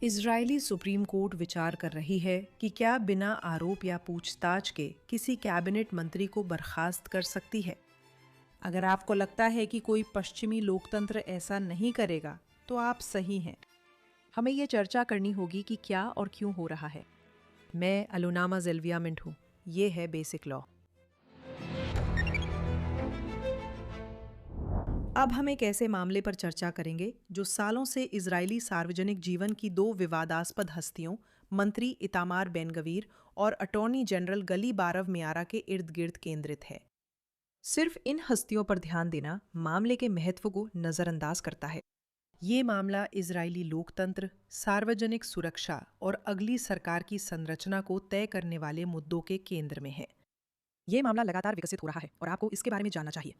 Israeli supreme court विचार कर रही है कि क्या बिना आरोप या पूछताछ के किसी कैबिनेट मंत्री को बर्खास्त कर सकती है। अगर आपको लगता है कि कोई पश्चिमी लोकतंत्र ऐसा नहीं करेगा तो आप सही हैं। हमें ये चर्चा करनी होगी कि क्या और क्यों हो रहा है। मैं अलुनामा ज़ेल्विया मिंट हूँ। ये है बेसिक लॉ। अब हम एक ऐसे मामले पर चर्चा करेंगे जो सालों से इजरायली सार्वजनिक जीवन की दो विवादास्पद हस्तियों मंत्री इतामार बेन गवीर और अटॉर्नी जनरल गली बारव मियारा के इर्द गिर्द केंद्रित है। सिर्फ इन हस्तियों पर ध्यान देना मामले के महत्व को नज़रअंदाज करता है। ये मामला इजरायली लोकतंत्र, सार्वजनिक सुरक्षा और अगली सरकार की संरचना को तय करने वाले मुद्दों के केंद्र में है। ये मामला लगातार विकसित हो रहा है और आपको इसके बारे में जानना चाहिए।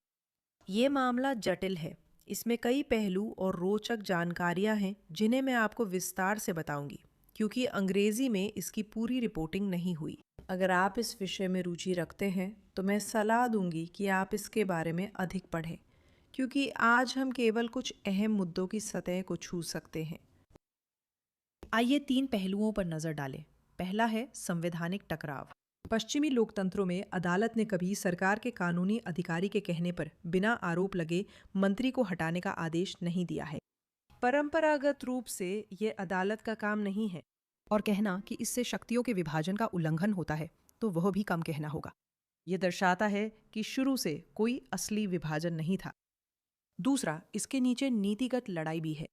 ये मामला जटिल है। इसमें कई पहलू और रोचक जानकारियां हैं जिन्हें मैं आपको विस्तार से बताऊंगी, क्योंकि अंग्रेजी में इसकी पूरी रिपोर्टिंग नहीं हुई। अगर आप इस विषय में रुचि रखते हैं तो मैं सलाह दूंगी कि आप इसके बारे में अधिक पढ़ें, क्योंकि आज हम केवल कुछ अहम मुद्दों की सतह को छू सकते हैं। आइए 3 पहलुओं पर नजर डालें। पहला है संवैधानिक टकराव। पश्चिमी लोकतंत्रों में अदालत ने कभी सरकार के कानूनी अधिकारी के कहने पर बिना आरोप लगे मंत्री को हटाने का आदेश नहीं दिया है। परंपरागत रूप से ये अदालत का काम नहीं है, और कहना कि इससे शक्तियों के विभाजन का उल्लंघन होता है तो वह भी कम कहना होगा। यह दर्शाता है कि शुरू से कोई असली विभाजन नहीं था। दूसरा, इसके नीचे नीतिगत लड़ाई भी है।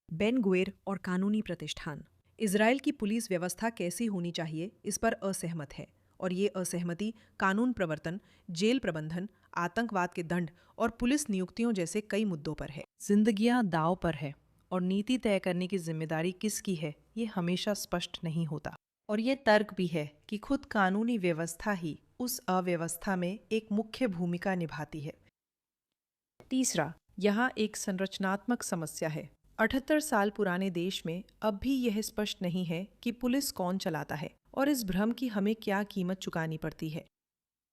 बेन गुवेर और कानूनी प्रतिष्ठान इजराइल की पुलिस व्यवस्था कैसी होनी चाहिए इस पर असहमत है, और ये असहमति कानून प्रवर्तन, जेल प्रबंधन, आतंकवाद के दंड और पुलिस नियुक्तियों जैसे कई मुद्दों पर है। जिंदगियां दांव पर है और नीति तय करने की जिम्मेदारी किसकी है ये हमेशा स्पष्ट नहीं होता। और ये तर्क भी है कि खुद कानूनी व्यवस्था ही उस अव्यवस्था में एक मुख्य भूमिका निभाती है। तीसरा, यहाँ एक संरचनात्मक समस्या है। 78 साल पुराने देश में अब भी यह स्पष्ट नहीं है कि पुलिस कौन चलाता है, और इस भ्रम की हमें क्या कीमत चुकानी पड़ती है।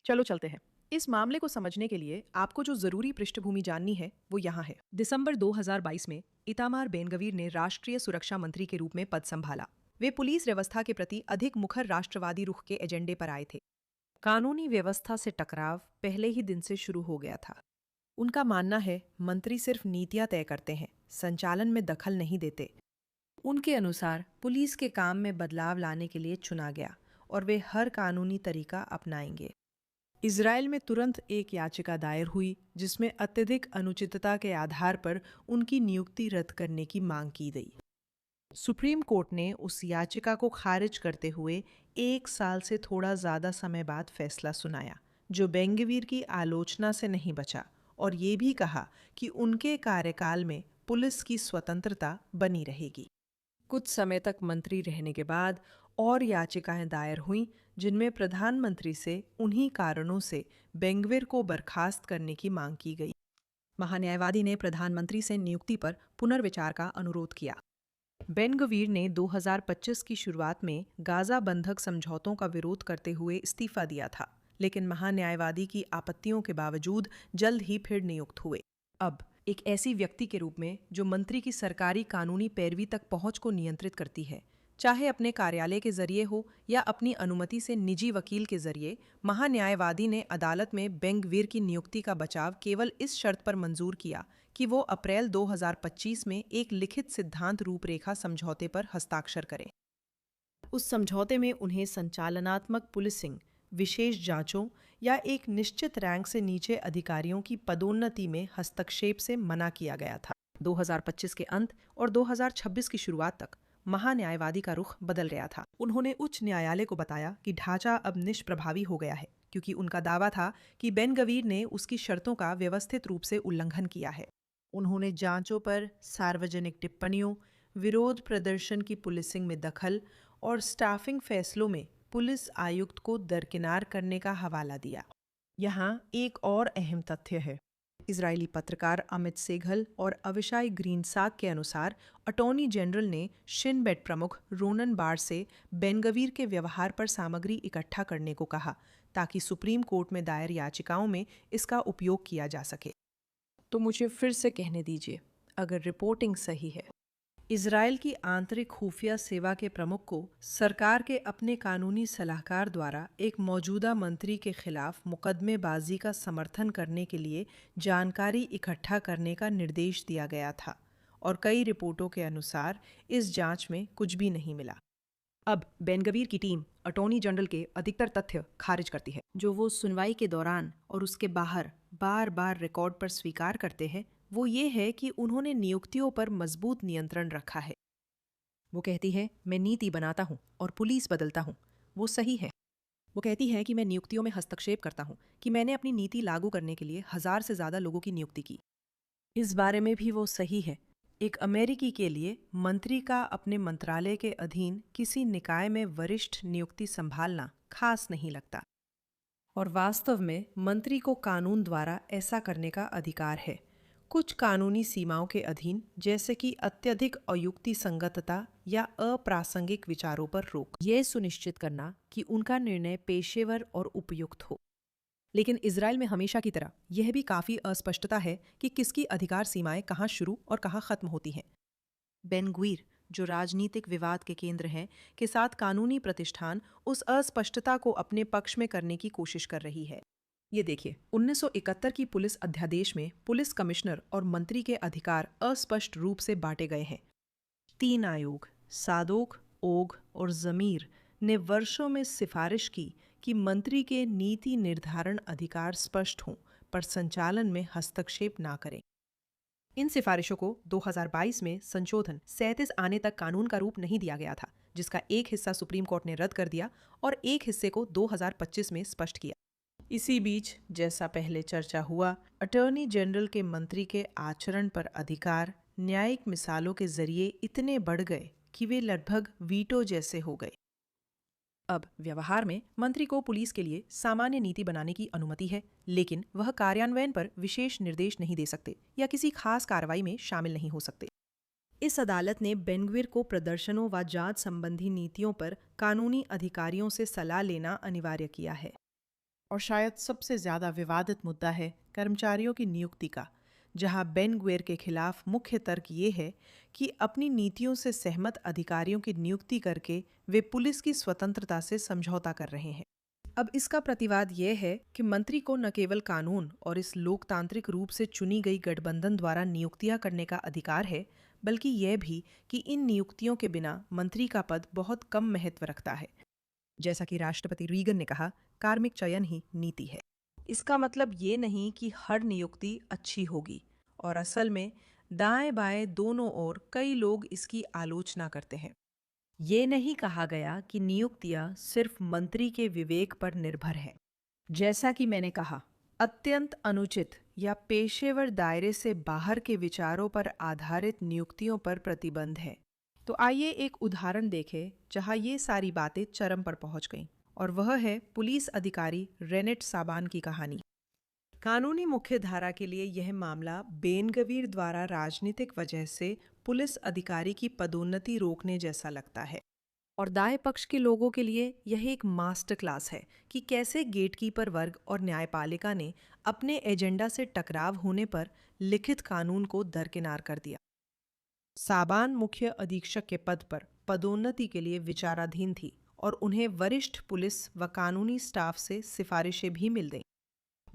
चलो चलते हैं। इस मामले को समझने के लिए आपको जो जरूरी पृष्ठभूमि जाननी है वो यहाँ है। दिसंबर 2022 में इतामार बेन गवीर ने राष्ट्रीय सुरक्षा मंत्री के रूप में पद संभाला। वे पुलिस व्यवस्था के प्रति अधिक मुखर राष्ट्रवादी रुख के एजेंडे पर आए थे। कानूनी व्यवस्था से टकराव पहले ही दिन से शुरू हो गया था। उनका मानना है मंत्री सिर्फ नीतियां तय करते हैं, संचालन में दखल नहीं देते। उनके अनुसार पुलिस के काम में बदलाव लाने के लिए चुना गया और वे हर कानूनी तरीका अपनाएंगे। इजराइल में तुरंत एक याचिका दायर हुई जिसमें अत्यधिक अनुचितता के आधार पर उनकी नियुक्ति रद्द करने की मांग की गई। सुप्रीम कोर्ट ने उस याचिका को खारिज करते हुए 1 साल से थोड़ा ज़्यादा समय बाद फैसला सुनाया, जो बेन गवीर की आलोचना से नहीं बचा, और ये भी कहा कि उनके कार्यकाल में पुलिस की स्वतंत्रता बनी रहेगी। कुछ समय तक मंत्री रहने के बाद और याचिकाएं दायर हुईं जिनमें प्रधानमंत्री से उन्हीं कारणों से बेन गवीर को बर्खास्त करने की मांग की गई। महान्यायवादी ने प्रधानमंत्री से नियुक्ति पर पुनर्विचार का अनुरोध किया। बेन गवीर ने 2025 की शुरुआत में गाजा बंधक समझौतों का विरोध करते हुए इस्तीफा दिया था, लेकिन महान्यायवादी की आपत्तियों के बावजूद जल्द ही फिर नियुक्त हुए। अब एक ऐसी व्यक्ति के रूप में जो मंत्री की सरकारी कानूनी पैरवी तक पहुंच को नियंत्रित करती है, चाहे अपने कार्यालय के जरिए हो या अपनी अनुमति से निजी वकील के जरिए, महान्यायवादी ने अदालत में बेन गवीर की नियुक्ति का बचाव केवल इस शर्त पर मंजूर किया कि वो अप्रैल 2025 में एक लिखित सिद्धांत रूपरेखा समझौते पर हस्ताक्षर करें। उस समझौते में उन्हें संचालनात्मक पुलिसिंग, विशेष जांचों या एक निश्चित रैंक से नीचे अधिकारियों की पदोन्नति में हस्तक्षेप से मना किया गया था। 2025 के अंत और 2026 की शुरुआत तक महान्यायवादी का रुख बदल गया था। उन्होंने उच्च न्यायालय को बताया कि ढांचा अब निष्प्रभावी हो गया है, क्योंकि उनका दावा था कि बेन गवीर ने उसकी शर्तों का व्यवस्थित रूप से उल्लंघन किया है। उन्होंने जांचों पर सार्वजनिक टिप्पणियों, विरोध प्रदर्शन की पुलिसिंग में दखल और स्टाफिंग फैसलों में पुलिस आयुक्त को दरकिनार करने का हवाला दिया। यहाँ एक और अहम तथ्य है। इजरायली पत्रकार अमित सेघल और अविशाई ग्रीनसाग के अनुसार अटॉर्नी जनरल ने शिन बेट प्रमुख रोनन बार से बेन गवीर के व्यवहार पर सामग्री इकट्ठा करने को कहा, ताकि सुप्रीम कोर्ट में दायर याचिकाओं में इसका उपयोग किया जा सके। तो मुझे फिर से कहने दीजिए, अगर रिपोर्टिंग सही है, इजराइल की आंतरिक खुफिया सेवा के प्रमुख को सरकार के अपने कानूनी सलाहकार द्वारा एक मौजूदा मंत्री के खिलाफ मुकदमेबाजी का समर्थन करने के लिए जानकारी इकट्ठा करने का निर्देश दिया गया था और कई रिपोर्टों के अनुसार इस जांच में कुछ भी नहीं मिला। अब बेन-गवीर की टीम अटॉर्नी जनरल के अधिकतर तथ्य खारिज करती है, जो वो सुनवाई के दौरान और उसके बाहर बार बार रिकॉर्ड पर स्वीकार करते हैं। वो ये है कि उन्होंने नियुक्तियों पर मजबूत नियंत्रण रखा है। वो कहती है, मैं नीति बनाता हूँ और पुलिस बदलता हूँ। वो सही है। वो कहती है कि मैं नियुक्तियों में हस्तक्षेप करता हूँ, कि मैंने अपनी नीति लागू करने के लिए 1000 से ज़्यादा लोगों की नियुक्ति की। इस बारे में भी वो सही है। एक अमेरिकी के लिए मंत्री का अपने मंत्रालय के अधीन किसी निकाय में वरिष्ठ नियुक्ति संभालना खास नहीं लगता, और वास्तव में मंत्री को कानून द्वारा ऐसा करने का अधिकार है, कुछ कानूनी सीमाओं के अधीन, जैसे कि अत्यधिक अयुक्ति संगतता या अप्रासंगिक विचारों पर रोक, यह सुनिश्चित करना कि उनका निर्णय पेशेवर और उपयुक्त हो। लेकिन इजराइल में हमेशा की तरह यह भी काफ़ी अस्पष्टता है कि किसकी अधिकार सीमाएं कहाँ शुरू और कहाँ खत्म होती हैं। बेन-गवीर, जो राजनीतिक विवाद के केंद्र हैं, के साथ कानूनी प्रतिष्ठान उस अस्पष्टता को अपने पक्ष में करने की कोशिश कर रही है। ये देखिए, 1971 की पुलिस अध्यादेश में पुलिस कमिश्नर और मंत्री के अधिकार अस्पष्ट रूप से बांटे गए हैं। 3 आयोग, सादोक, ओग और जमीर, ने वर्षों में सिफारिश की कि मंत्री के नीति निर्धारण अधिकार स्पष्ट हों, पर संचालन में हस्तक्षेप ना करें। इन सिफारिशों को 2022 में संशोधन 37 आने तक कानून का रूप नहीं दिया गया था, जिसका एक हिस्सा सुप्रीम कोर्ट ने रद्द कर दिया और एक हिस्से को 2025 में स्पष्ट किया। इसी बीच, जैसा पहले चर्चा हुआ, अटॉर्नी जनरल के मंत्री के आचरण पर अधिकार न्यायिक मिसालों के जरिए इतने बढ़ गए कि वे लगभग वीटो जैसे हो गए। अब व्यवहार में मंत्री को पुलिस के लिए सामान्य नीति बनाने की अनुमति है, लेकिन वह कार्यान्वयन पर विशेष निर्देश नहीं दे सकते या किसी खास कार्रवाई में शामिल नहीं हो सकते। इस अदालत ने बेन-गवीर को प्रदर्शनों व जांच संबंधी नीतियों पर कानूनी अधिकारियों से सलाह लेना अनिवार्य किया है। और शायद सबसे ज्यादा विवादित मुद्दा है कर्मचारियों की नियुक्ति का, जहां बेन-गवीर के खिलाफ मुख्य तर्क ये है कि अपनी नीतियों से सहमत अधिकारियों की नियुक्ति करके वे पुलिस की स्वतंत्रता से समझौता कर रहे हैं। अब इसका प्रतिवाद यह है कि मंत्री को न केवल कानून और इस लोकतांत्रिक रूप से चुनी गई गठबंधन द्वारा नियुक्तियां करने का अधिकार है, बल्कि यह भी कि इन नियुक्तियों के बिना मंत्री का पद बहुत कम महत्व रखता है। जैसा कि राष्ट्रपति रीगन ने कहा, कार्मिक चयन ही नीति है। इसका मतलब ये नहीं कि हर नियुक्ति अच्छी होगी, और असल में दाएं बाएं दोनों ओर कई लोग इसकी आलोचना करते हैं। ये नहीं कहा गया कि नियुक्तियां सिर्फ मंत्री के विवेक पर निर्भर हैं। जैसा कि मैंने कहा, अत्यंत अनुचित या पेशेवर दायरे से बाहर के विचारों पर आधारित नियुक्तियों पर प्रतिबंध है। तो आइए एक उदाहरण देखें जहां ये सारी बातें चरम पर पहुंच गईं, और वह है पुलिस अधिकारी रेनेट साबान की कहानी। कानूनी मुख्य धारा के लिए यह मामला बेन-गवीर द्वारा राजनीतिक वजह से पुलिस अधिकारी की पदोन्नति रोकने जैसा लगता है, और दाएं पक्ष के लोगों के लिए यह एक मास्टर क्लास है कि कैसे गेटकीपर वर्ग और न्यायपालिका ने अपने एजेंडा से टकराव होने पर लिखित कानून को दरकिनार कर दिया। साबान मुख्य अधीक्षक के पद पर पदोन्नति के लिए विचाराधीन थी और उन्हें वरिष्ठ पुलिस व कानूनी स्टाफ से सिफारिशें भी मिल गईं।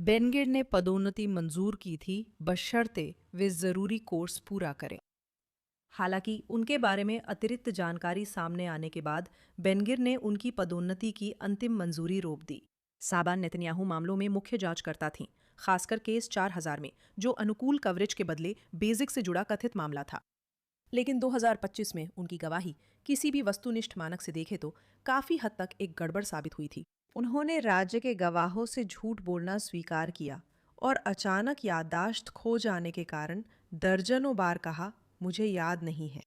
बेन-गवीर ने पदोन्नति मंजूर की थी, बशर्ते वे जरूरी कोर्स पूरा करें। हालांकि उनके बारे में अतिरिक्त जानकारी सामने आने के बाद बेन-गवीर ने उनकी पदोन्नति की अंतिम मंजूरी रोक दी। साबान नेतन्याहू मामलों में मुख्य जांचकर्ता थीं, खासकर केस 4000 में, जो अनुकूल कवरेज के बदले बेसिक से जुड़ा कथित मामला था। लेकिन 2025 में उनकी गवाही किसी भी वस्तुनिष्ठ मानक से देखे तो काफी हद तक एक गड़बड़ साबित हुई थी। उन्होंने राज्य के गवाहों से झूठ बोलना स्वीकार किया और अचानक याददाश्त खो जाने के कारण दर्जनों बार कहा, मुझे याद नहीं है।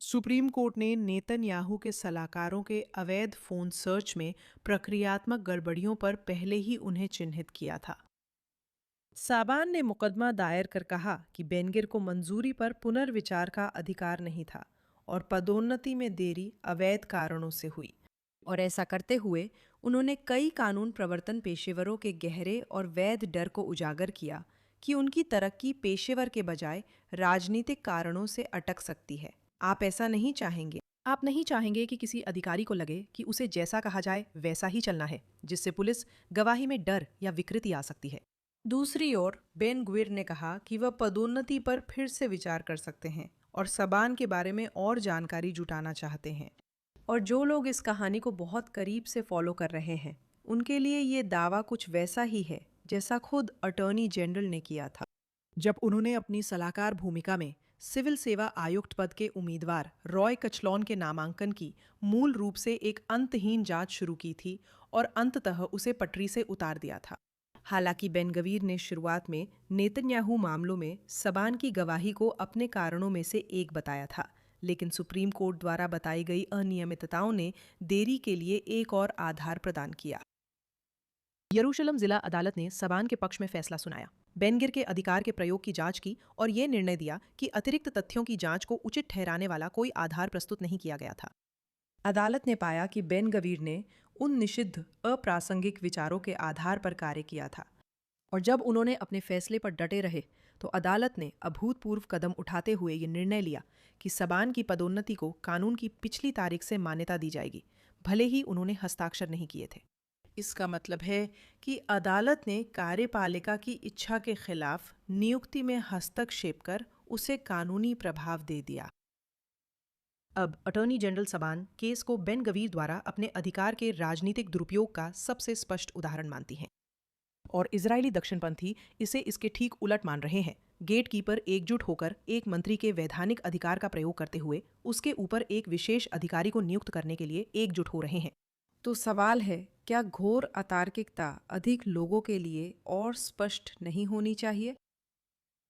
सुप्रीम कोर्ट ने नेतन्याहू के सलाहकारों के अवैध फोन सर्च में प्रक्रियात्मक गड़बड़ियों पर पहले ही उन्हें चिन्हित किया था। साबान ने मुकदमा दायर कर कहा कि बेन-गवीर को मंजूरी पर पुनर्विचार का अधिकार नहीं था और पदोन्नति में देरी अवैध कारणों से हुई, और ऐसा करते हुए उन्होंने कई कानून प्रवर्तन पेशेवरों के गहरे और वैध डर को उजागर किया कि उनकी तरक्की पेशेवर के बजाय राजनीतिक कारणों से अटक सकती है। आप ऐसा नहीं चाहेंगे। आप नहीं चाहेंगे कि किसी अधिकारी को लगे कि उसे जैसा कहा जाए वैसा ही चलना है, जिससे पुलिस गवाही में डर या विकृति आ सकती है। दूसरी ओर बेन गुविर ने कहा कि वह पदोन्नति पर फिर से विचार कर सकते हैं और सबान के बारे में और जानकारी जुटाना चाहते हैं। और जो लोग इस कहानी को बहुत करीब से फॉलो कर रहे हैं, उनके लिए ये दावा कुछ वैसा ही है जैसा खुद अटॉर्नी जनरल ने किया था, जब उन्होंने अपनी सलाहकार भूमिका में सिविल सेवा आयुक्त पद के उम्मीदवार रॉय कचलॉन के नामांकन की मूल रूप से एक अंतहीन जांच शुरू की थी और अंततः उसे पटरी से उतार दिया था। हालांकि बेन गवीर ने शुरुआत में नेतन्याहू मामलों में सबान की गवाही को अपने कारणों में से एक बताया था, लेकिन सुप्रीम कोर्ट द्वारा बताई गई अनियमितताओं ने देरी के लिए एक और आधार प्रदान किया। यरूशलम जिला अदालत ने सबान के पक्ष में फैसला सुनाया, बेन गिर के अधिकार के प्रयोग की जांच की और ये निर्णय दिया कि अतिरिक्त तथ्यों की जांच को उचित ठहराने वाला कोई आधार प्रस्तुत नहीं किया गया था। अदालत ने पाया कि बेन गवीर ने उन निषिद्ध अप्रासंगिक विचारों के आधार पर कार्य किया था, और जब उन्होंने अपने फैसले पर डटे रहे तो अदालत ने अभूतपूर्व कदम उठाते हुए ये निर्णय लिया कि सबान की पदोन्नति को कानून की पिछली तारीख से मान्यता दी जाएगी, भले ही उन्होंने हस्ताक्षर नहीं किए थे। इसका मतलब है कि अदालत ने कार्यपालिका की इच्छा के खिलाफ नियुक्ति में हस्तक्षेप कर उसे कानूनी प्रभाव दे दिया। अब अटॉर्नी जनरल सबान केस को बेन गवीर द्वारा अपने अधिकार के राजनीतिक दुरुपयोग का सबसे स्पष्ट उदाहरण मानती हैं, और इजरायली दक्षिणपंथी इसे इसके ठीक उलट मान रहे हैं। गेटकीपर एकजुट होकर एक मंत्री के वैधानिक अधिकार का प्रयोग करते हुए उसके ऊपर एक विशेष अधिकारी को नियुक्त करने के लिए एकजुट हो रहे हैं। तो सवाल है, क्या घोर अतार्किकता अधिक लोगों के लिए और स्पष्ट नहीं होनी चाहिए?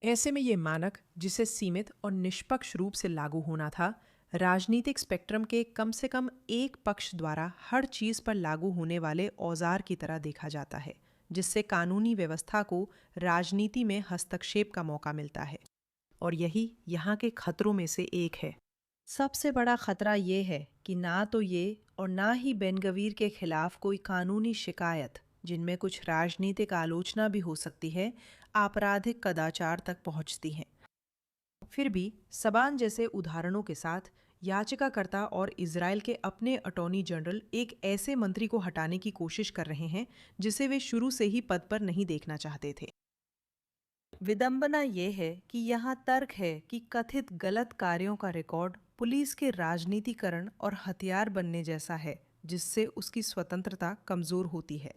ऐसे में ये मानक, जिसे सीमित और निष्पक्ष रूप से लागू होना था, राजनीतिक स्पेक्ट्रम के कम से कम एक पक्ष द्वारा हर चीज पर लागू होने वाले औजार की तरह देखा जाता है, जिससे कानूनी व्यवस्था को राजनीति में हस्तक्षेप का मौका मिलता है। और यही यहाँ के खतरों में से एक है। सबसे बड़ा खतरा ये है कि ना तो ये और ना ही बेन गवीर के खिलाफ कोई कानूनी शिकायत, जिनमें कुछ राजनीतिक आलोचना भी हो सकती है, आपराधिक कदाचार तक पहुंचती हैं। फिर भी सबान जैसे उदाहरणों के साथ याचिकाकर्ता और इजराइल के अपने अटॉर्नी जनरल एक ऐसे मंत्री को हटाने की कोशिश कर रहे हैं जिसे वे शुरू से ही पद पर नहीं देखना चाहते थे। विडंबना यह है कि यहाँ तर्क है कि कथित गलत कार्यों का रिकॉर्ड पुलिस के राजनीतिकरण और हथियार बनने जैसा है, जिससे उसकी स्वतंत्रता कमजोर होती है।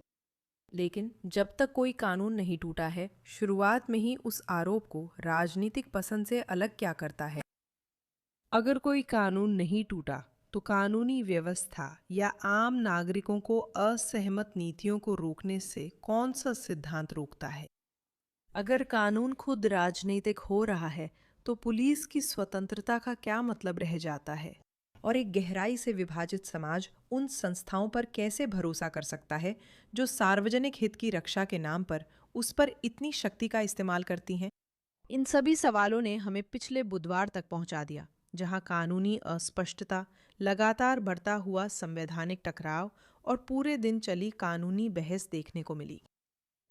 लेकिन जब तक कोई कानून नहीं टूटा है, शुरुआत में ही उस आरोप को राजनीतिक पसंद से अलग क्या करता है? अगर कोई कानून नहीं टूटा तो कानूनी व्यवस्था या आम नागरिकों को असहमत नीतियों को रोकने से कौन सा सिद्धांत रोकता है? अगर कानून खुद राजनीतिक हो रहा है तो पुलिस की स्वतंत्रता का क्या मतलब रह जाता है? और एक गहराई से विभाजित समाज उन संस्थाओं पर कैसे भरोसा कर सकता है जो सार्वजनिक हित की रक्षा के नाम पर उस पर इतनी शक्ति का इस्तेमाल करती हैं? इन सभी सवालों ने हमें पिछले बुधवार तक पहुंचा दिया, जहां कानूनी अस्पष्टता, लगातार बढ़ता हुआ संवैधानिक टकराव और पूरे दिन चली कानूनी बहस देखने को मिली।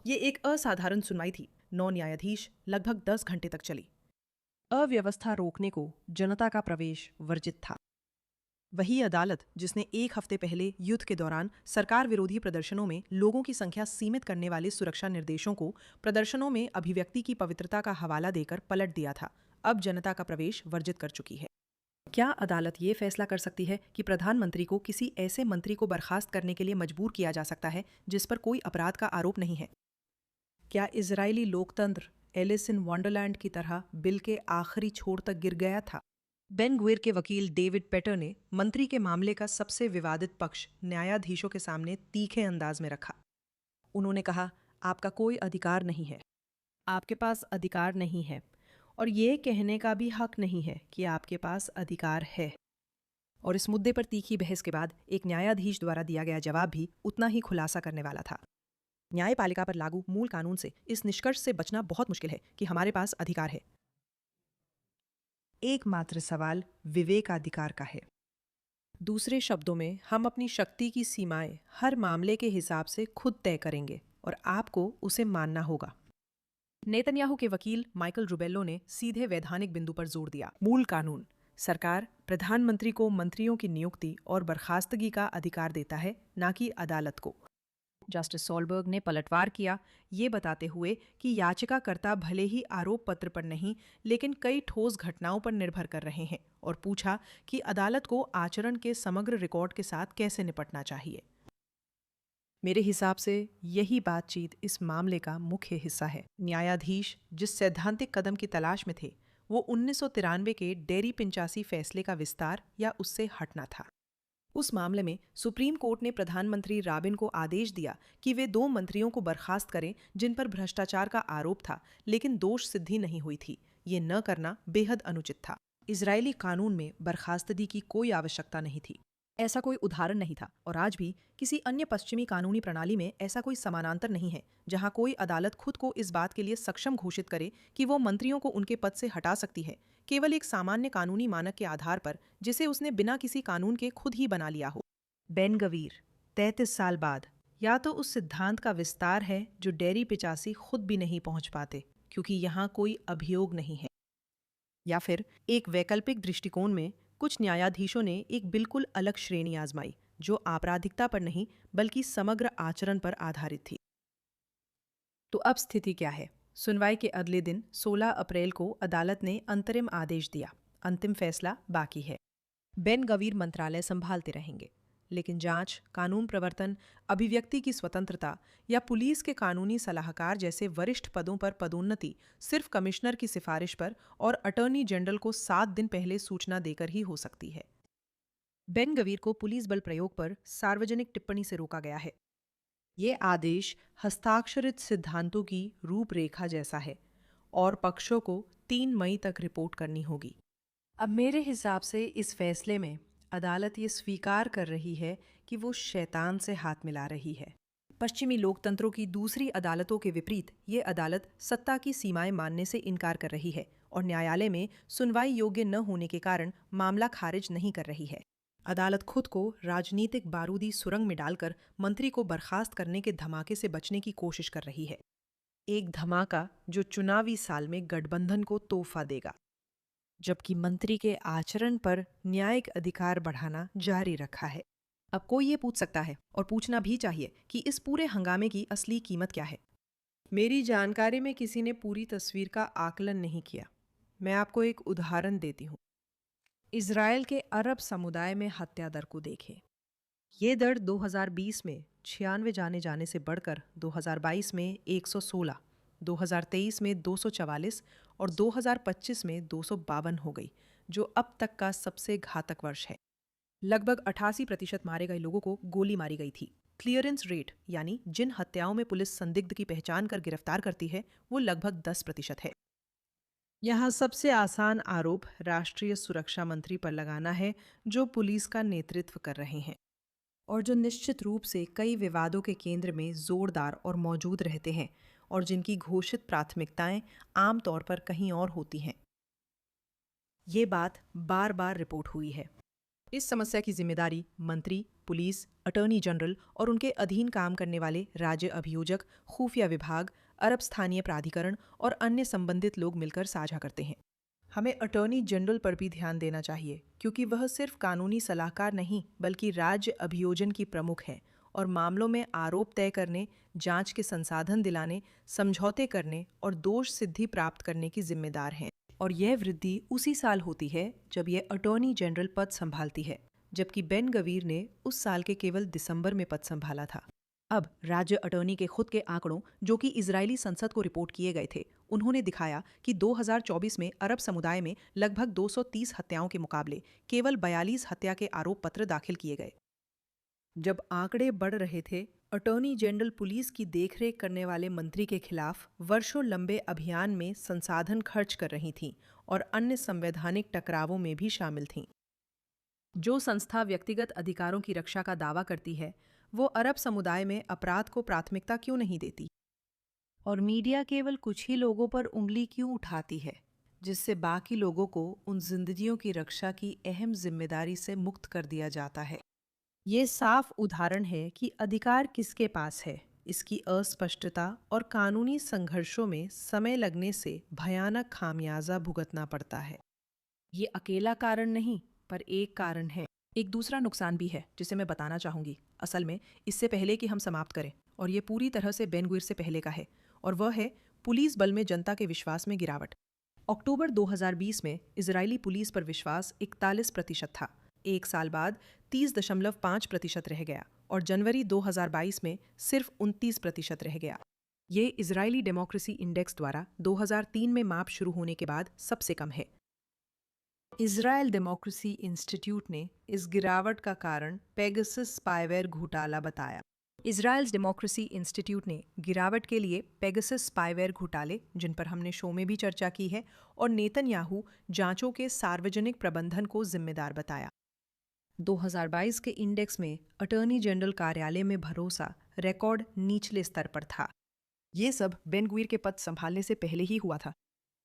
ये एक असाधारण सुनवाई थी। 9 न्यायाधीश लगभग 10 घंटे तक चली। अव्यवस्था रोकने को जनता का प्रवेश वर्जित था। वही अदालत जिसने एक हफ्ते पहले युद्ध के दौरान सरकार विरोधी प्रदर्शनों में लोगों की संख्या सीमित करने वाले सुरक्षा निर्देशों को प्रदर्शनों में अभिव्यक्ति की पवित्रता का हवाला देकर पलट दिया था, अब जनता का प्रवेश वर्जित कर चुकी है। क्या अदालत ये फैसला कर सकती है कि प्रधानमंत्री को किसी ऐसे मंत्री को बर्खास्त करने के लिए मजबूर किया जा सकता है जिस पर कोई अपराध का आरोप नहीं है? क्या इजरायली लोकतंत्र एलिस इन वंडरलैंड की तरह बिल के आखिरी छोर तक गिर गया था? बेन गुविर के वकील डेविड पेटर ने मंत्री के मामले का सबसे विवादित पक्ष न्यायाधीशों के सामने तीखे अंदाज में रखा। उन्होंने कहा, आपका कोई अधिकार नहीं है, आपके पास अधिकार नहीं है, और ये कहने का भी हक नहीं है कि आपके पास अधिकार है। और इस मुद्दे पर तीखी बहस के बाद एक न्यायाधीश द्वारा दिया गया जवाब भी उतना ही खुलासा करने वाला था। न्यायपालिका पर लागू मूल कानून से इस निष्कर्ष से बचना बहुत मुश्किल है कि हमारे पास अधिकार है। एकमात्र सवाल विवेकाधिकार का है। दूसरे शब्दों में, हम अपनी शक्ति की सीमाएं हर मामले के हिसाब से खुद तय करेंगे और आपको उसे मानना होगा। नेतन्याहू के वकील माइकल रुबेल्लो ने सीधे वैधानिक बिंदु पर जोर दिया। मूल कानून सरकार प्रधानमंत्री को मंत्रियों की नियुक्ति और बर्खास्तगी का अधिकार देता है, ना कि अदालत को। जस्टिस सॉलबर्ग ने पलटवार किया, ये बताते हुए कि याचिकाकर्ता भले ही आरोप पत्र पर नहीं, लेकिन कई ठोस घटनाओं पर निर्भर कर रहे हैं, और पूछा कि अदालत को आचरण के समग्र रिकॉर्ड के साथ कैसे निपटना चाहिए। मेरे हिसाब से यही बातचीत इस मामले का मुख्य हिस्सा है। न्यायाधीश जिस सैद्धांतिक कदम की तलाश में थे, वो 1993 के डेरी-पिंचासी फैसले का विस्तार या उससे हटना था। उस मामले में सुप्रीम कोर्ट ने प्रधानमंत्री राबिन को आदेश दिया कि वे 2 मंत्रियों को बर्खास्त करें जिन पर भ्रष्टाचार का आरोप था, लेकिन दोष सिद्धि नहीं हुई थी। ये न करना बेहद अनुचित था। इजरायली कानून में बर्खास्तगी की कोई आवश्यकता नहीं थी। ऐसा कोई उदाहरण नहीं था, और आज भी किसी अन्य पश्चिमी कानूनी प्रणाली में ऐसा कोई समानांतर नहीं है जहां कोई अदालत खुद को इस बात के लिए सक्षम घोषित करे कि वो मंत्रियों को उनके पद से हटा सकती है, केवल एक सामान्य कानूनी मानक के आधार पर जिसे उसने बिना किसी कानून के खुद ही बना लिया हो। बेन गवीर 33 साल बाद या तो उस सिद्धांत का विस्तार है जो डेरी-पिचासी खुद भी नहीं पहुंच पाते क्योंकि यहाँ कोई अभियोग नहीं है, या फिर एक वैकल्पिक दृष्टिकोण में कुछ न्यायाधीशों ने एक बिल्कुल अलग श्रेणी आजमाई जो आपराधिकता पर नहीं बल्कि समग्र आचरण पर आधारित थी। तो अब स्थिति क्या है? सुनवाई के अगले दिन 16 अप्रैल को अदालत ने अंतरिम आदेश दिया। अंतिम फैसला बाकी है। बेन गवीर मंत्रालय संभालते रहेंगे, लेकिन जांच, कानून प्रवर्तन, अभिव्यक्ति की स्वतंत्रता या पुलिस के कानूनी सलाहकार जैसे वरिष्ठ पदों पर पदोन्नति सिर्फ कमिश्नर की सिफारिश पर और अटॉर्नी जनरल को 7 दिन पहले सूचना देकर ही हो सकती है। बेन गवीर को पुलिस बल प्रयोग पर सार्वजनिक टिप्पणी से रोका गया है। ये आदेश हस्ताक्षरित सिद्धांतों की रूपरेखा जैसा है और पक्षों को 3 मई तक रिपोर्ट करनी होगी। अब मेरे हिसाब से इस फैसले में अदालत ये स्वीकार कर रही है कि वो शैतान से हाथ मिला रही है। पश्चिमी लोकतंत्रों की दूसरी अदालतों के विपरीत ये अदालत सत्ता की सीमाएं मानने से इनकार कर रही है और न्यायालय में सुनवाई योग्य न होने के कारण मामला खारिज नहीं कर रही है। अदालत खुद को राजनीतिक बारूदी सुरंग में डालकर मंत्री को बर्खास्त करने के धमाके से बचने की कोशिश कर रही है। एक धमाका जो चुनावी साल में गठबंधन को तोहफा देगा, जबकि मंत्री के आचरण पर न्यायिक अधिकार बढ़ाना जारी रखा है। अब कोई ये पूछ सकता है, और पूछना भी चाहिए, कि इस पूरे हंगामे की असली कीमत क्या है। मेरी जानकारी में किसी ने पूरी तस्वीर का आकलन नहीं किया। मैं आपको एक उदाहरण देती हूँ। इजराइल के अरब समुदाय में हत्या दर को देखें। ये दर 2020 में 96 जाने से बढ़कर 2022 में 116, 2023 में 244 और 2025 में 252 हो गई, जो अब तक का सबसे घातक वर्ष है। लगभग 88% मारे गए लोगों को गोली मारी गई थी। क्लियरेंस रेट, यानी जिन हत्याओं में पुलिस संदिग्ध की पहचान कर गिरफ्तार करती है, वो लगभग 10% है। यहाँ सबसे आसान आरोप राष्ट्रीय सुरक्षा मंत्री पर लगाना है, जो पुलिस का नेतृत्व कर रहे हैं और जो निश्चित रूप से कई विवादों के केंद्र में जोरदार और मौजूद रहते हैं और जिनकी घोषित प्राथमिकताएं आमतौर पर कहीं और होती हैं। ये बात बार बार रिपोर्ट हुई है। इस समस्या की जिम्मेदारी मंत्री, पुलिस, अटॉर्नी जनरल और उनके अधीन काम करने वाले राज्य अभियोजक, खुफिया विभाग, अरब स्थानीय प्राधिकरण और अन्य संबंधित लोग मिलकर साझा करते हैं। हमें अटॉर्नी जनरल पर भी ध्यान देना चाहिए, क्योंकि वह सिर्फ कानूनी सलाहकार नहीं बल्कि राज्य अभियोजन की प्रमुख है और मामलों में आरोप तय करने, जांच के संसाधन दिलाने, समझौते करने और दोष सिद्धि प्राप्त करने की जिम्मेदार हैं। और यह वृद्धि उसी साल होती है जब यह अटॉर्नी जनरल पद संभालती है, जबकि बेन गवीर ने उस साल के केवल दिसंबर में पद संभाला था। अब राज्य अटॉर्नी के खुद के आंकड़ों, जो कि इजरायली संसद को रिपोर्ट किए गए थे, उन्होंने दिखाया कि 2024 में अरब समुदाय में लगभग 230 हत्याओं के मुकाबले केवल 42 हत्या के आरोप पत्र दाखिल किए गए। जब आंकड़े बढ़ रहे थे, अटॉर्नी जनरल पुलिस की देखरेख करने वाले मंत्री के खिलाफ वर्षों लंबे अभियान में संसाधन खर्च कर रही थीं और अन्य संवैधानिक टकरावों में भी शामिल थीं। जो संस्था व्यक्तिगत अधिकारों की रक्षा का दावा करती है, वो अरब समुदाय में अपराध को प्राथमिकता क्यों नहीं देती? और मीडिया केवल कुछ ही लोगों पर उंगली क्यों उठाती है, जिससे बाकी लोगों को उन जिंदगियों की रक्षा की अहम जिम्मेदारी से मुक्त कर दिया जाता है? ये साफ उदाहरण है कि अधिकार किसके पास है। इसकी अस्पष्टता और कानूनी संघर्षों में समय लगने से भयानक खामियाजा भुगतना पड़ता है। ये अकेला कारण नहीं, पर एक कारण है। एक दूसरा नुकसान भी है जिसे मैं बताना चाहूंगी। असल में इससे पहले कि हम समाप्त करें, और ये पूरी तरह से बेन गुविर से पहले का है, और वह है पुलिस बल में जनता के विश्वास में गिरावट। अक्टूबर 2020 में इजरायली पुलिस पर विश्वास 41% था। एक साल बाद 30.5% रह गया और जनवरी 2022 में सिर्फ 29% रह गया। ये इजरायली डेमोक्रेसी इंडेक्स द्वारा 2003 में माप शुरू होने के बाद सबसे कम है। इजरायल डेमोक्रेसी इंस्टीट्यूट ने इस गिरावट का कारण पेगासस स्पाईवेयर घोटाला बताया। इजराइल्स डेमोक्रेसी इंस्टीट्यूट ने गिरावट के लिए पेगासस स्पाईवेयर घोटाले, जिन पर हमने शो में भी चर्चा की है, और नेतन्याहू जांचों के सार्वजनिक प्रबंधन को जिम्मेदार बताया। 2022 के इंडेक्स में अटॉर्नी जनरल कार्यालय में भरोसा रिकॉर्ड निचले स्तर पर था। ये सब बेन गुविर के पद संभालने से पहले ही हुआ था।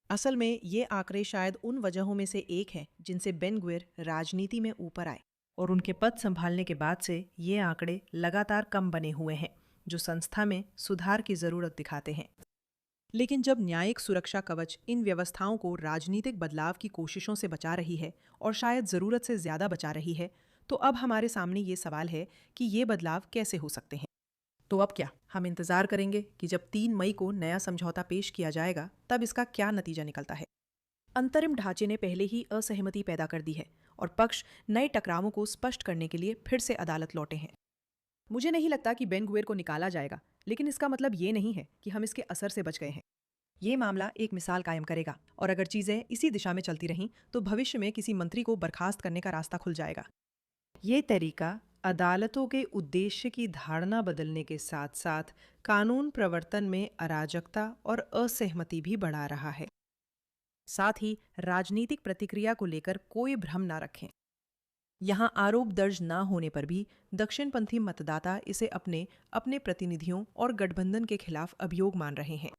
असल में ये आंकड़े शायद उन वजहों में से एक हैं जिनसे बेन गुविर राजनीति में ऊपर आए, और उनके पद संभालने के बाद से ये आंकड़े लगातार कम बने हुए हैं, जो संस्था में सुधार की जरूरत दिखाते हैं। लेकिन जब न्यायिक सुरक्षा कवच इन व्यवस्थाओं को राजनीतिक बदलाव की कोशिशों से बचा रही है, और शायद जरूरत से ज्यादा बचा रही है, तो अब हमारे सामने ये सवाल है कि ये बदलाव कैसे हो सकते हैं। तो अब क्या हम इंतजार करेंगे कि जब 3 मई को नया समझौता पेश किया जाएगा तब इसका क्या नतीजा निकलता है? अंतरिम ढांचे ने पहले ही असहमति पैदा कर दी है और पक्ष नए टकरावों को स्पष्ट करने के लिए फिर से अदालत लौटे हैं। मुझे नहीं लगता कि बेन गुविर को निकाला जाएगा, लेकिन इसका मतलब ये नहीं है कि हम इसके असर से बच गए हैं। ये मामला एक मिसाल कायम करेगा, और अगर चीजें इसी दिशा में चलती रहीं तो भविष्य में किसी मंत्री को बर्खास्त करने का रास्ता खुल जाएगा। ये तरीका अदालतों के उद्देश्य की धारणा बदलने के साथ साथ कानून प्रवर्तन में अराजकता और असहमति भी बढ़ा रहा है। साथ ही राजनीतिक प्रतिक्रिया को लेकर कोई भ्रम न रखें। यहाँ आरोप दर्ज न होने पर भी दक्षिणपंथी मतदाता इसे अपने प्रतिनिधियों और गठबंधन के खिलाफ अभियोग मान रहे हैं।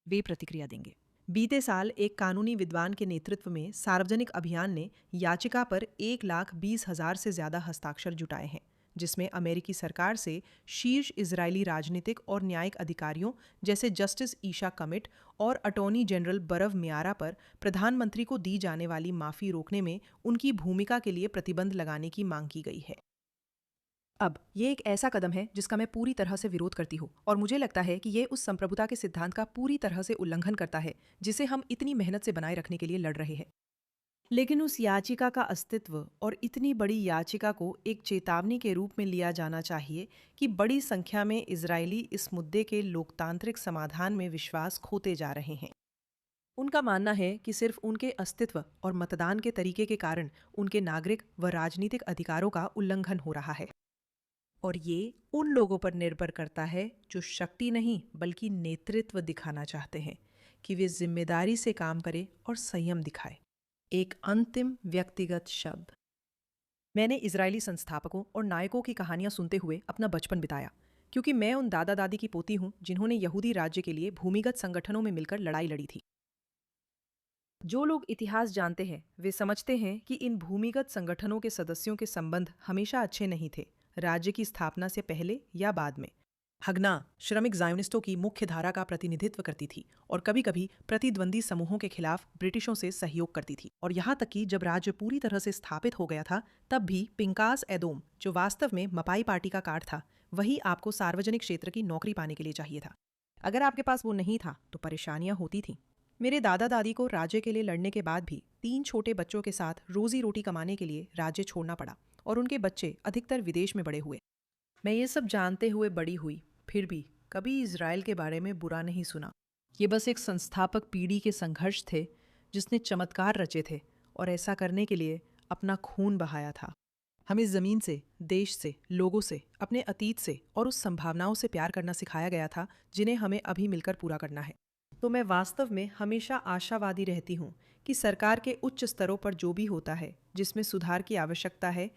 वे प्रतिक्रिया देंगे। बीते साल एक कानूनी विद्वान के नेतृत्व में सार्वजनिक अभियान ने याचिका पर 1,20,000 से ज्यादा हस्ताक्षर जुटाए हैं, जिसमें अमेरिकी सरकार से शीर्ष इजरायली राजनीतिक और न्यायिक अधिकारियों जैसे जस्टिस ईशा कमिट और अटॉर्नी जनरल बरव मियारा पर प्रधानमंत्री को दी जाने वाली माफी रोकने में उनकी भूमिका के लिए प्रतिबंध लगाने की मांग की गई है। अब ये एक ऐसा कदम है जिसका मैं पूरी तरह से विरोध करती हूँ, और मुझे लगता है कि ये उस संप्रभुता के सिद्धांत का पूरी तरह से उल्लंघन करता है जिसे हम इतनी मेहनत से बनाए रखने के लिए लड़ रहे हैं। लेकिन उस याचिका का अस्तित्व और इतनी बड़ी याचिका को एक चेतावनी के रूप में लिया जाना चाहिए कि बड़ी संख्या में इजरायली इस मुद्दे के लोकतांत्रिक समाधान में विश्वास खोते जा रहे हैं। उनका मानना है कि सिर्फ उनके अस्तित्व और मतदान के तरीके के कारण उनके नागरिक व राजनीतिक अधिकारों का उल्लंघन हो रहा है, और ये उन लोगों पर निर्भर करता है जो शक्ति नहीं बल्कि नेतृत्व दिखाना चाहते हैं, कि वे जिम्मेदारी से काम करें और संयम दिखाएं। एक अंतिम व्यक्तिगत शब्द। मैंने इजरायली संस्थापकों और नायकों की कहानियां सुनते हुए अपना बचपन बिताया, क्योंकि मैं उन दादा दादी की पोती हूं जिन्होंने यहूदी राज्य के लिए भूमिगत संगठनों में मिलकर लड़ाई लड़ी थी। जो लोग इतिहास जानते हैं वे समझते हैं कि इन भूमिगत संगठनों के सदस्यों के संबंध हमेशा अच्छे नहीं थे, राज्य की स्थापना से पहले या बाद में। हगना श्रमिक ज़ायोनिस्टों की मुख्य धारा का प्रतिनिधित्व करती थी और कभी कभी प्रतिद्वंदी समूहों के खिलाफ ब्रिटिशों से सहयोग करती थी, और यहाँ तक कि जब राज्य पूरी तरह से स्थापित हो गया था तब भी पिंकास एदोम, जो वास्तव में मपाई पार्टी का कार्ड था, वही आपको सार्वजनिक क्षेत्र की नौकरी पाने के लिए चाहिए था। अगर आपके पास वो नहीं था तो परेशानियां होती थीं। मेरे दादा दादी को राज्य के लिए लड़ने के बाद भी 3 छोटे बच्चों के साथ रोजी रोटी कमाने के लिए राज्य छोड़ना पड़ा, और उनके बच्चे अधिकतर विदेश में बड़े हुए। मैं ये सब जानते हुए बड़ी हुई, फिर भी कभी इजराइल के बारे में बुरा नहीं सुना। ये बस एक संस्थापक पीढ़ी के संघर्ष थे जिसने चमत्कार रचे थे और ऐसा करने के लिए अपना खून बहाया था। हमें ज़मीन से, देश से, लोगों से, अपने अतीत से और उस संभावनाओं से प्यार करना सिखाया गया था जिन्हें हमें अभी मिलकर पूरा करना है। तो मैं वास्तव में हमेशा आशावादी रहती हूँ कि सरकार के उच्च स्तरों पर जो भी होता है जिसमें सुधार की आवश्यकता है,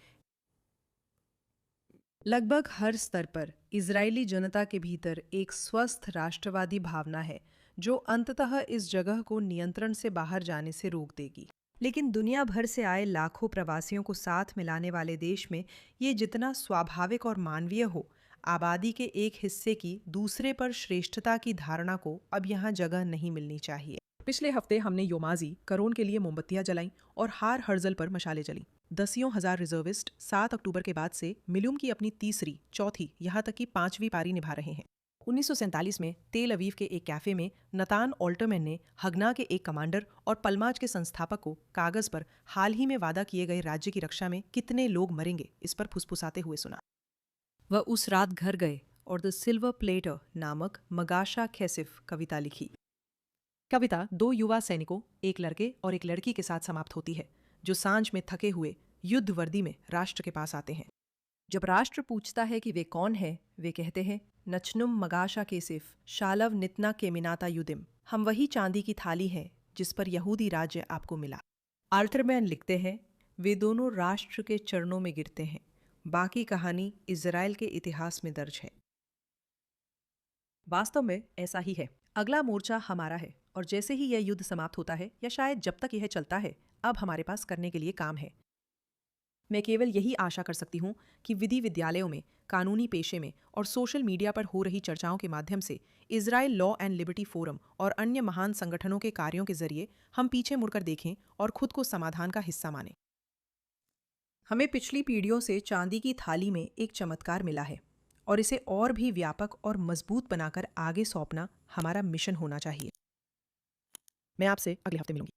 लगभग हर स्तर पर इजरायली जनता के भीतर एक स्वस्थ राष्ट्रवादी भावना है जो अंततः इस जगह को नियंत्रण से बाहर जाने से रोक देगी। लेकिन दुनिया भर से आए लाखों प्रवासियों को साथ मिलाने वाले देश में ये जितना स्वाभाविक और मानवीय हो, आबादी के एक हिस्से की दूसरे पर श्रेष्ठता की धारणा को अब यहाँ जगह नहीं मिलनी चाहिए। पिछले हफ्ते हमने योमाजी करोन के लिए मोमबत्तियां जलाईं और हार हर्जल पर मशालें जली। दसियों हजार रिजर्विस्ट 7 अक्टूबर के बाद से मिलूम की अपनी तीसरी, चौथी, यहाँ तक कि 5वीं पारी निभा रहे हैं। 1947 में तेल अवीव के एक कैफे में नतान ऑल्टरमैन ने हगना के एक कमांडर और पलमाज के संस्थापक को कागज पर हाल ही में वादा किए गए राज्य की रक्षा में कितने लोग मरेंगे इस पर फुसफुसाते हुए सुना। वह उस रात घर गए और द सिल्वर प्लेटर नामक मगाशा खैसिफ कविता लिखी। कविता 2 युवा सैनिकों, एक लड़के और एक लड़की के साथ समाप्त होती है, जो सांझ में थके हुए युद्ध वर्दी में राष्ट्र के पास आते हैं। जब राष्ट्र पूछता है कि वे कौन है, वे कहते हैं, नचनुम मगाशा केसिफ शालव नितना के मिनाता युदिम, हम वही चांदी की थाली हैं जिस पर यहूदी राज्य आपको मिला। ऑल्टरमैन लिखते हैं, वे दोनों राष्ट्र के चरणों में गिरते हैं, बाकी कहानी इजराइल के इतिहास में दर्ज है। वास्तव में ऐसा ही है। अगला मोर्चा हमारा है और जैसे ही यह युद्ध समाप्त होता है, या शायद जब तक यह चलता है, अब हमारे पास करने के लिए काम है। मैं केवल यही आशा कर सकती हूँ कि विधि विद्यालयों में, कानूनी पेशे में और सोशल मीडिया पर हो रही चर्चाओं के माध्यम से Israel law and liberty forum और अन्य महान संगठनों के कार्यों के जरिए हम पीछे मुड़कर देखें और खुद को समाधान का हिस्सा मानें। हमें पिछली पीढ़ियों से चांदी की थाली में एक चमत्कार मिला है और इसे और भी व्यापक और मजबूत बनाकर आगे सौंपना हमारा मिशन होना चाहिए। मैं आपसे अगले हफ्ते मिलूंगी।